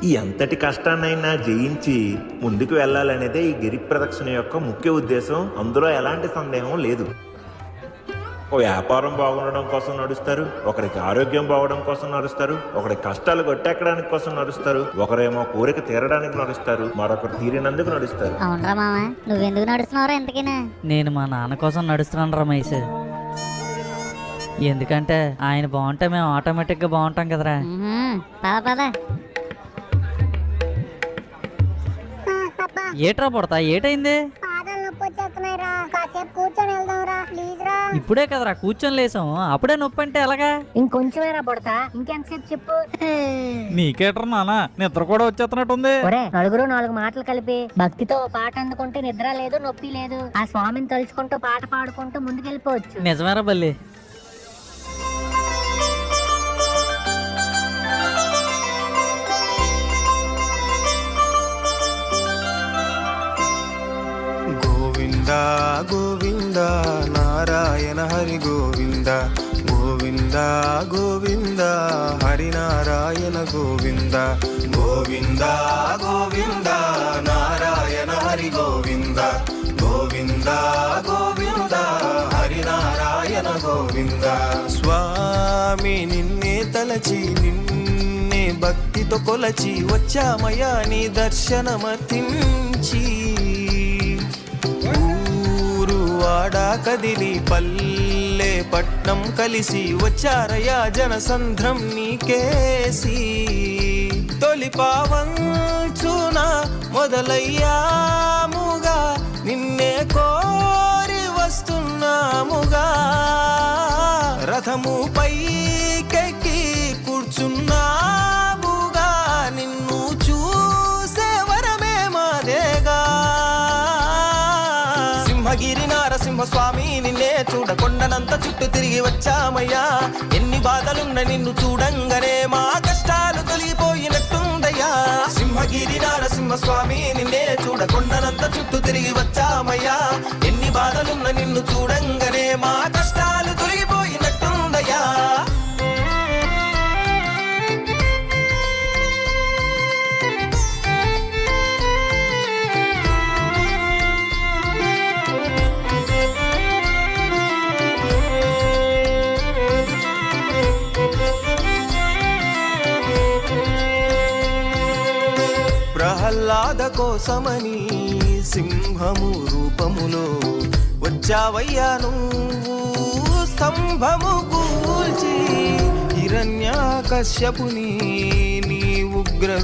ఈ ఎంతటి కష్టాన్నైనా జయించి ముందుకు వెళ్ళాలనేదే ఈ గిరి ప్రదక్షిణ యొక్క ముఖ్య ఉద్దేశం. అందులో ఎలాంటి సందేహం లేదు. ఓ వ్యాపారం బాగుండడం కోసం నడుస్తారు, ఒకరికి ఆరోగ్యం బాగడం కోసం నడుస్తారు, ఒకరి కష్టాలు కొట్టెక్కడానికి కోసం నడుస్తారు, ఒకరేమో కోరిక తీరడానికి నడుస్తారు, మరొకరు తీరినందుకు నడుస్తారు. అవునరా మామ, నువ్వెందుకు నడుస్తున్నావురా ఎంతకైనా? నేను మా నాన్న కోసం నడుస్తున్నాను రమేష్. ఎందుకంటే ఆయన బాగుంటే మేము ఆటోమేటిక్గా బాగుంటాం కదరా. పద పద. ఏట్రా పడతా, ఏటైంది? ఇప్పుడే కదరా కూర్చొని లేసాం, అప్పుడే నొప్పి అంటే ఎలాగా? ఇంకొంచెమేరా పడతా, ఇంకెంతసేపు చెప్పు. నీకేట్రా నాన్న, నిద్ర కూడా వచ్చేస్తున్నట్టుంది. నలుగురు 4 మాటలు కలిపి భక్తితో పాట అందుకుంటే నిద్ర లేదు, నొప్పి లేదు. ఆ స్వామిని తలుచుకుంటూ పాట పాడుకుంటూ ముందుకెళ్ళిపోవచ్చు. నిజమేరా బల్లి. గోవింద గోవింద నారాయణ హరి గోవింద, గోవింద గోవింద హరి నారాయణ గోవింద, గోవింద గోవింద నారాయణ హరి గోవింద, గోవింద గోవింద హరి నారాయణ గోవింద. స్వామి నిన్నే తలచి నిన్నే భక్తితో కొలచి వచ్చామయ్యా నీ దర్శనమర్తించి. వాడా కదిలి పల్లె పట్నం కలిసి వచ్చారయా జనసంద్రం నీకేసి. తొలి పావంచున మొదలయ్యాముగా నిన్నే కోరి వస్తున్నాముగా. రథము పైకెక్కి కూర్చున్నాముగా నిన్ను చూసే వరమే మాదేగా. సింహగిరి నారసింహ స్వామి నిన్నే చూడకొండనంత చుట్టూ తిరిగి వచ్చామయ్యా. ఎన్ని బాధలున్న నిన్ను చూడంగానే మా కష్టాలు తొలగిపోయినట్టుందయ్యా. సింహగిరి నారసింహ స్వామి నిన్నే చూడకొండనంత చుట్టూ తిరిగి వచ్చామయ్యా. ఎన్ని బాధలున్న నిన్ను చూడంగానే మా కష్టాలు తొలగిపోయినట్టుందయ్యా. ప్రహ్లాద కోసమని సింహము రూపములో వచ్చావయ్యా నువ్వు స్తంభము కూల్చి. హిరణ్యాకశ్యపుని